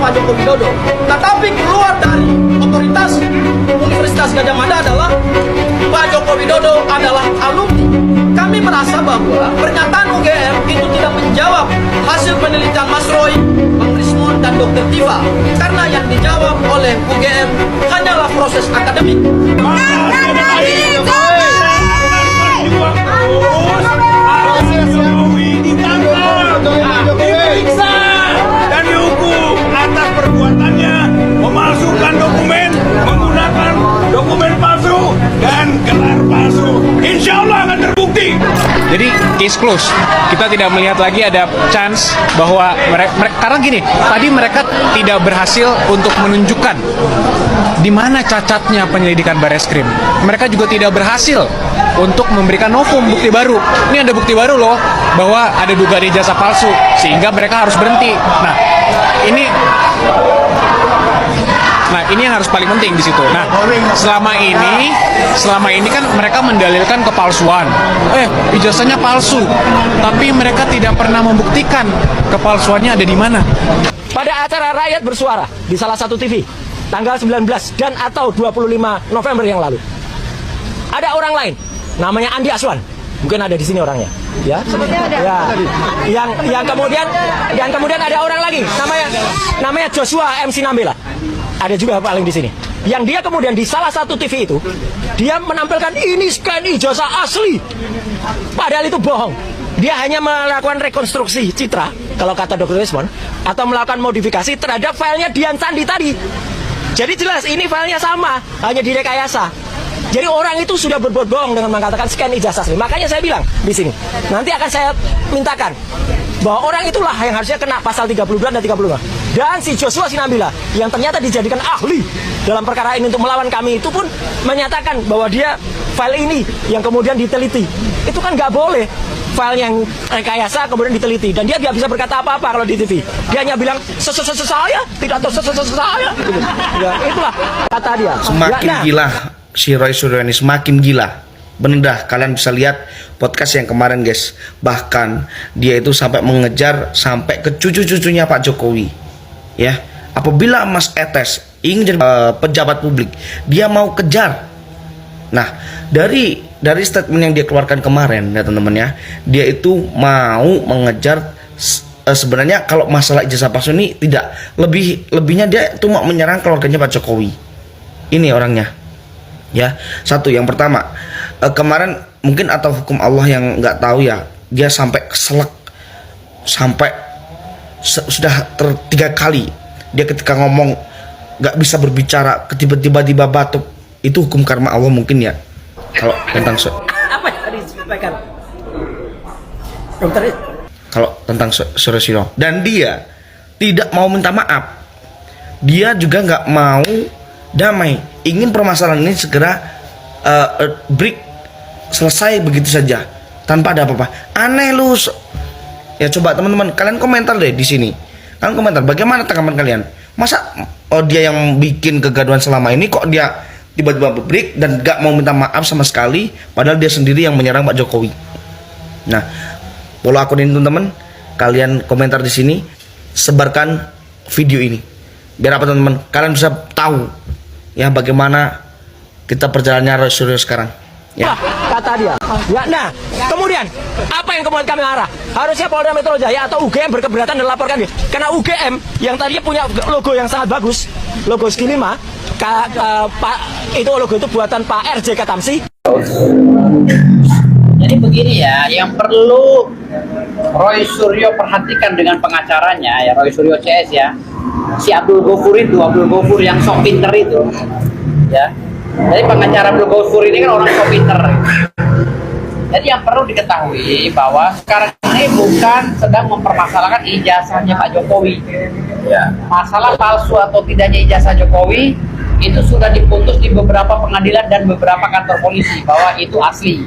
Pak Joko Widodo. Tetapi keluar dari otoritas Universitas Gadjah Mada adalah Pak Joko Widodo adalah alumni. Kami merasa bahwa pernyataan UGM itu tidak menjawab hasil penelitian Mas Roy, Bang Rismon, dan Dr. Tifa. Karena yang dijawab oleh UGM hanyalah proses akademik. Diperiksa dan dihukum atas perbuatannya memalsukan dokumen, menggunakan dokumen palsu dan gelar palsu. Insya Allah akan terbukti. Jadi case close. Kita tidak melihat lagi ada chance bahwa mereka karena gini, tadi mereka tidak berhasil untuk menunjukkan di mana cacatnya penyelidikan Bareskrim. Mereka juga tidak berhasil untuk memberikan novum bukti baru. Ini ada bukti baru loh bahwa ada dugaan ijazah palsu sehingga mereka harus berhenti. Nah, ini yang harus paling penting di situ. Nah, selama ini kan mereka mendalilkan kepalsuan. Ijazahnya palsu. Tapi mereka tidak pernah membuktikan kepalsuannya ada di mana. Pada acara Rakyat Bersuara di salah satu TV tanggal 19 dan atau 25 November yang lalu. Ada orang lain namanya Andi Aswan. Mungkin ada di sini orangnya, ya. Ya. Yang kemudian ada orang lagi namanya Joshua MC Nambela. Ada juga paling di sini. Yang dia kemudian di salah satu TV itu dia menampilkan ini scan ijazah asli. Padahal itu bohong. Dia hanya melakukan rekonstruksi citra, kalau kata Dr. Rismon, atau melakukan modifikasi terhadap filenya Dian Sandi tadi. Jadi jelas ini filenya sama, hanya direkayasa. Jadi orang itu sudah berbuat bohong dengan mengatakan scan ijazah asli. Makanya saya bilang di sini, nanti akan saya mintakan bahwa orang itulah yang harusnya kena pasal 32 dan 35. Dan si Joshua Sinambela yang ternyata dijadikan ahli dalam perkara ini untuk melawan kami itu pun menyatakan bahwa dia file ini yang kemudian diteliti. Itu kan nggak boleh. File yang rekayasa kemudian diteliti dan dia tidak bisa berkata apa-apa kalau di TV. Dia hanya bilang saya tidak tahu saya. Ya, itulah kata dia. Semakin gila si Roy Suryo ini, semakin gila. Bener dah, kalian bisa lihat podcast yang kemarin guys. Bahkan dia itu sampai mengejar sampai ke cucu-cucunya Pak Jokowi. Ya, apabila Mas Etes ingin jadi pejabat publik, dia mau kejar. Nah, dari statement yang dia keluarkan kemarin ya teman-teman ya, dia itu mau mengejar sebenarnya kalau masalah ijazah palsu ini tidak lebihnya dia itu mau menyerang keluarganya Pak Jokowi. Ini orangnya. Ya, satu yang pertama kemarin mungkin atau hukum Allah yang nggak tahu ya, dia sampai keselak sampai sudah 3 kali dia ketika ngomong nggak bisa berbicara tiba-tiba batuk. Itu hukum karma Allah mungkin ya. Kalau tentang apa yang tadi disampaikan dokter kalau tentang Suryo, dan dia tidak mau minta maaf, dia juga nggak mau damai, ingin permasalahan ini segera break, selesai begitu saja tanpa ada apa-apa. Aneh lu. Ya coba teman-teman kalian komentar deh di sini. Kalian komentar bagaimana tanggapan kalian? Masa dia yang bikin kegaduhan selama ini kok dia tiba-tiba break dan gak mau minta maaf sama sekali, padahal dia sendiri yang menyerang Pak Jokowi. Nah, follow akun ini teman-teman, kalian komentar di sini, sebarkan video ini. Biar apa teman-teman? Kalian bisa tahu ya bagaimana kita perjalanannya Roy Suryo sekarang. Ya. Kata dia. Ya, nah, kemudian apa yang kemudian kami arah? Harusnya Polda Metro Jaya atau UGM berkeberatan dan laporkan dia. Karena UGM yang tadinya punya logo yang sangat bagus, logo Ski 5, itu logo itu buatan Pak RJ Katamsi. Jadi begini ya, yang perlu Roy Suryo perhatikan dengan pengacaranya ya, Roy Suryo CS ya, si Abdul Ghafur yang sok pinter itu ya. Jadi pengacara Abdul Ghafur ini kan orang sok pinter. Jadi yang perlu diketahui bahwa sekarang ini bukan sedang mempermasalahkan ijazahnya Pak Jokowi ya. Masalah palsu atau tidaknya ijazah Jokowi itu sudah diputus di beberapa pengadilan dan beberapa kantor polisi bahwa itu asli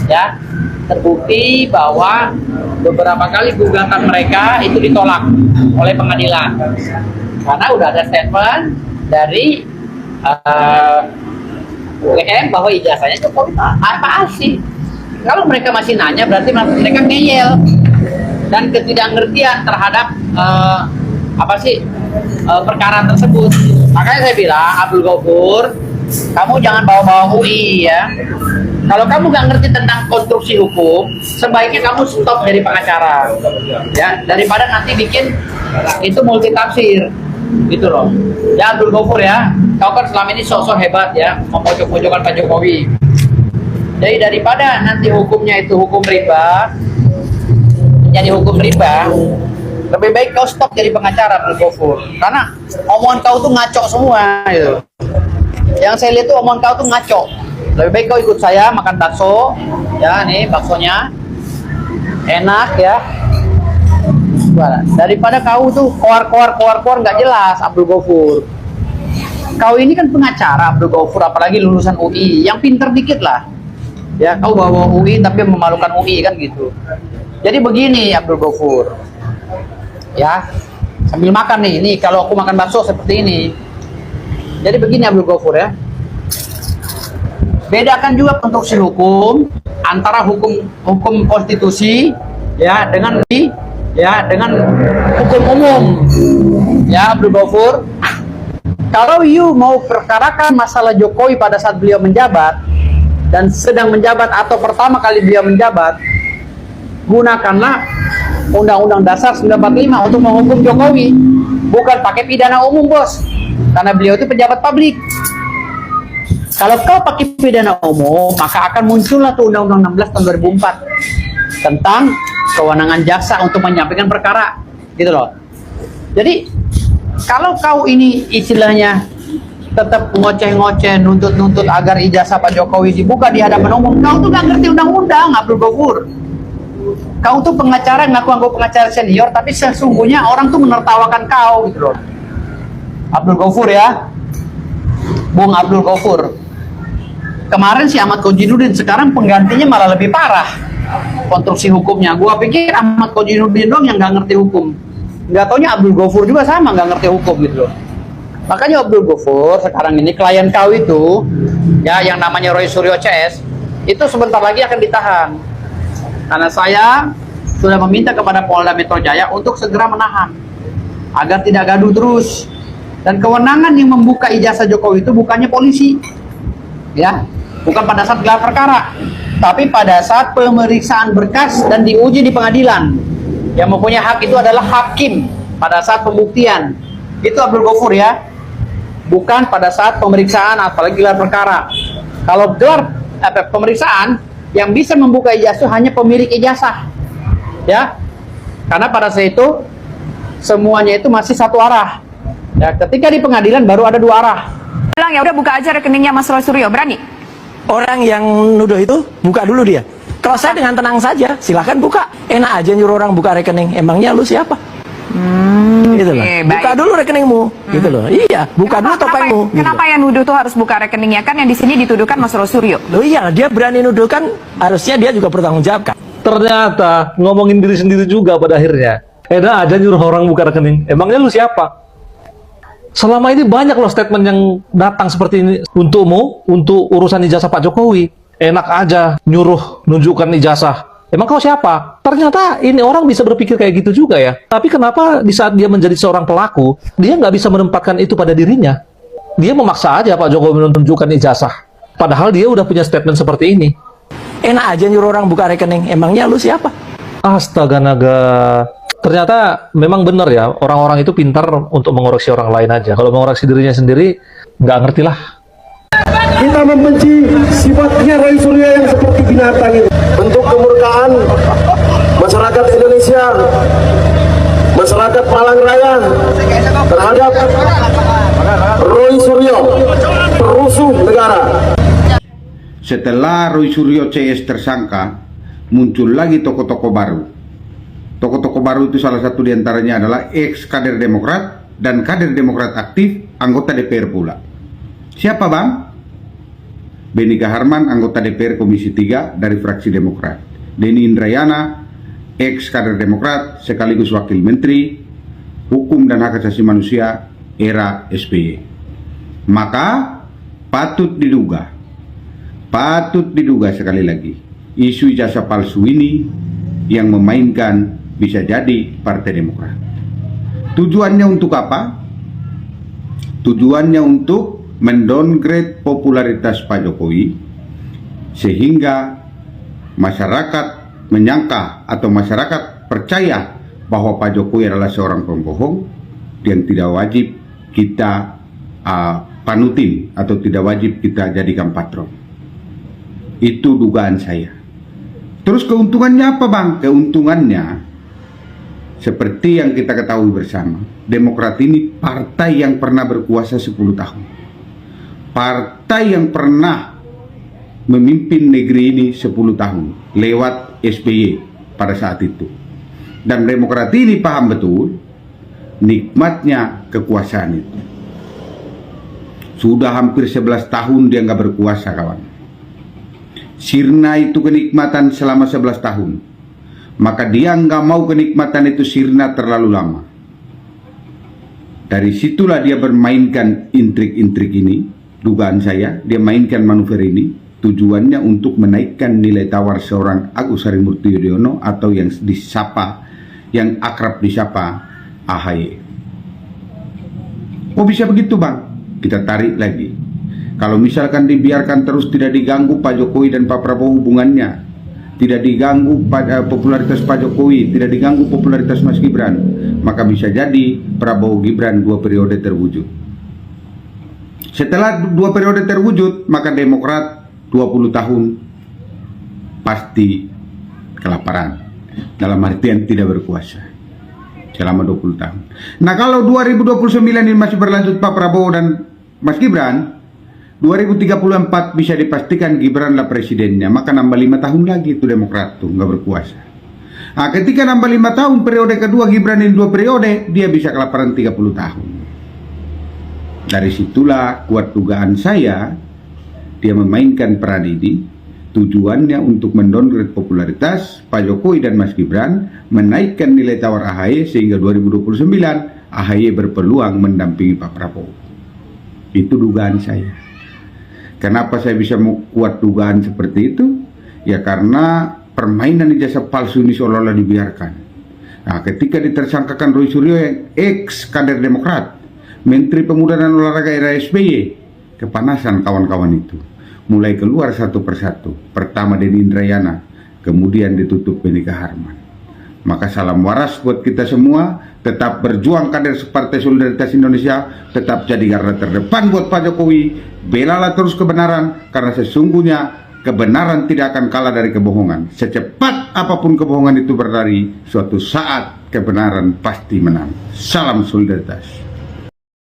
ya. Terbukti bahwa beberapa kali gugatan mereka itu ditolak oleh pengadilan karena udah ada statement dari UGM bahwa ijazahnya Jokowi apa asli. Kalau mereka masih nanya berarti mereka ngeyel dan ketidakngertian terhadap perkara tersebut. Makanya saya bilang, Abdul Ghafur, kamu jangan bawa-bawa UI ya. Kalau kamu nggak ngerti tentang konstruksi hukum, sebaiknya kamu stop jadi pengacara, ya, daripada nanti bikin itu multi tafsir, gitu loh. Ya Abdul Ghafur ya, kau kan selama ini sok-sok hebat ya, memojok-mojokkan Pak Jokowi. Jadi daripada nanti hukumnya itu hukum riba, menjadi hukum riba, lebih baik kau stop jadi pengacara Abdul Ghafur, karena omongan kau tuh ngaco semua, gitu. Yang saya lihat tuh omongan kau tuh ngaco. Lebih baik kau ikut saya makan bakso, ya nih baksonya enak ya. Daripada kau tuh koar nggak jelas Abdul Ghafur. Kau ini kan pengacara Abdul Ghafur, apalagi lulusan UI, yang pinter dikit lah. Ya kau bawa UI tapi memalukan UI kan gitu. Jadi begini Abdul Ghafur, ya sambil makan nih kalau aku makan bakso seperti ini. Jadi begini Abdul Ghafur ya. Bedakan juga konstruksi hukum antara hukum konstitusi ya dengan hukum umum. Ya Abdul Ghafur, kalau you mau perkarakan masalah Jokowi pada saat beliau menjabat dan sedang menjabat atau pertama kali beliau menjabat, gunakanlah Undang-Undang Dasar 1945 untuk menghukum Jokowi, bukan pakai pidana umum, bos, karena beliau itu pejabat publik. Kalau kau pakai pidana umum, maka akan muncullah tuh Undang-Undang 16 tahun 2004 tentang kewenangan jaksa untuk menyampaikan perkara, gitu loh. Jadi kalau kau ini istilahnya tetap ngoceh-ngoceh, nuntut-nuntut agar ijazah Pak Jokowi dibuka di hadapan umum, kau tuh gak ngerti undang-undang, Abdul Ghafur. Kau tuh pengacara, ngaku-ngaku pengacara senior, tapi sesungguhnya orang tuh menertawakan kau, gitu loh. Abdul Ghafur ya, Bung Abdul Ghafur. Kemarin si Ahmad Kojinuddin, sekarang penggantinya malah lebih parah konstruksi hukumnya. Gua pikir Ahmad Kojinuddin dong yang nggak ngerti hukum, nggak taunya Abdul Ghafur juga sama nggak ngerti hukum gitu loh. Makanya Abdul Ghafur sekarang ini klien kau itu ya yang namanya Roy Suryo CS itu sebentar lagi akan ditahan karena saya sudah meminta kepada Polda Metro Jaya untuk segera menahan agar tidak gaduh terus. Dan kewenangan yang membuka ijazah Jokowi itu bukannya polisi ya, bukan pada saat gelar perkara, tapi pada saat pemeriksaan berkas dan diuji di pengadilan. Yang mempunyai hak itu adalah hakim pada saat pembuktian. Itu Abdul Ghafur ya, bukan pada saat pemeriksaan apalagi gelar perkara. Kalau gelar pemeriksaan, yang bisa membuka ijazah hanya pemilik ijazah ya, karena pada saat itu semuanya itu masih satu arah ya. Ketika di pengadilan baru ada dua arah. Bilang ya udah buka aja rekeningnya Mas Roy Suryo, berani? Orang yang nuduh itu buka dulu dia. Kalau saya dengan tenang saja, silahkan buka. Enak aja nyuruh orang buka rekening. Emangnya lu siapa? Gitu loh. Buka dulu rekeningmu. Gitu loh. Iya, buka dulu topengmu. Kenapa yang nuduh tuh harus buka rekeningnya? Kan yang di sini dituduhkan Mas Roy Suryo. Loh iya, dia berani nuduh kan, harusnya dia juga bertanggung jawab kan. Ternyata ngomongin diri sendiri juga pada akhirnya. Enak aja nyuruh orang buka rekening. Emangnya lu siapa? Selama ini banyak loh statement yang datang seperti ini untukmu, untuk urusan ijazah Pak Jokowi. Enak aja nyuruh nunjukkan ijazah. Emang kau siapa? Ternyata ini orang bisa berpikir kayak gitu juga ya. Tapi kenapa di saat dia menjadi seorang pelaku, dia nggak bisa menempatkan itu pada dirinya? Dia memaksa aja Pak Jokowi menunjukkan ijazah. Padahal dia udah punya statement seperti ini. Enak aja nyuruh orang buka rekening. Emangnya lu siapa? Astaga naga. Ternyata memang benar ya, orang-orang itu pintar untuk mengoreksi orang lain aja. Kalau mengoreksi dirinya sendiri, nggak ngerti lah. Kita membenci sifatnya Roy Suryo yang seperti binatang itu. Bentuk kemurkaan masyarakat Indonesia, masyarakat Malang Raya terhadap Roy Suryo, perusuh negara. Setelah Roy Suryo CS tersangka, muncul lagi tokoh-tokoh baru. Tokoh-tokoh baru itu salah satu diantaranya adalah ex kader Demokrat dan kader Demokrat aktif, anggota DPR pula. Siapa bang? Benny Gaharman, anggota DPR Komisi 3 dari fraksi Demokrat. Denny Indrayana, ex kader Demokrat sekaligus wakil menteri Hukum dan Hak Asasi Manusia era SBY. Maka patut diduga sekali lagi, isu ijazah palsu ini yang memainkan bisa jadi Partai Demokrat. Tujuannya untuk apa? Tujuannya untuk mendowngrade popularitas Pak Jokowi sehingga masyarakat menyangka atau masyarakat percaya bahwa Pak Jokowi adalah seorang pembohong yang tidak wajib kita panutin atau tidak wajib kita jadikan patron. Itu dugaan saya. Terus keuntungannya apa, Bang? Keuntungannya seperti yang kita ketahui bersama, Demokrat ini partai yang pernah berkuasa 10 tahun. Partai yang pernah memimpin negeri ini 10 tahun lewat SBY pada saat itu. Dan Demokrat ini paham betul nikmatnya kekuasaan itu. Sudah hampir 11 tahun dia nggak berkuasa, kawan. Sirna itu kenikmatan selama 11 tahun. Maka dia nggak mau kenikmatan itu sirna terlalu lama. Dari situlah dia bermainkan intrik-intrik ini. Dugaan saya, dia mainkan manuver ini. Tujuannya untuk menaikkan nilai tawar seorang Agus Harimurti Yudhoyono atau yang disapa, yang akrab disapa AHY. Oh, bisa begitu, Bang? Kita tarik lagi. Kalau misalkan dibiarkan terus tidak diganggu Pak Jokowi dan Pak Prabowo hubungannya, tidak diganggu pada popularitas Pak Jokowi, tidak diganggu popularitas Mas Gibran, maka bisa jadi Prabowo Gibran 2 periode terwujud. Setelah 2 periode terwujud, maka Demokrat 20 tahun pasti kelaparan, dalam artian tidak berkuasa selama 20 tahun. Nah, kalau 2029 ini masih berlanjut Pak Prabowo dan Mas Gibran, 2034 bisa dipastikan Gibranlah presidennya, maka nambah 5 tahun lagi itu Demokrat tuh nggak berkuasa. Nah, ketika nambah 5 tahun periode kedua Gibran ini 2 periode, dia bisa kelaparan 30 tahun. Dari situlah kuat dugaan saya dia memainkan peran ini. Tujuannya untuk mendowngrade popularitas Pak Jokowi dan Mas Gibran, menaikkan nilai tawar AHY sehingga 2029 AHY berpeluang mendampingi Pak Prabowo. Itu dugaan saya. Kenapa saya bisa kuat dugaan seperti itu? Ya karena permainan ijazah palsu ini seolah-olah dibiarkan. Nah, ketika ditersangkakan Roy Suryo yang ex kader Demokrat, Menteri Pemuda dan Olahraga era SBY, kepanasan kawan-kawan itu. Mulai keluar satu persatu. Pertama Denny Indrayana, kemudian ditutup Benika Harman. Maka salam waras buat kita semua, tetap berjuang kader Partai Solidaritas Indonesia, tetap jadi garda terdepan buat Pak Jokowi, belalah terus kebenaran, karena sesungguhnya kebenaran tidak akan kalah dari kebohongan. Secepat apapun kebohongan itu berlari, suatu saat kebenaran pasti menang. Salam solidaritas.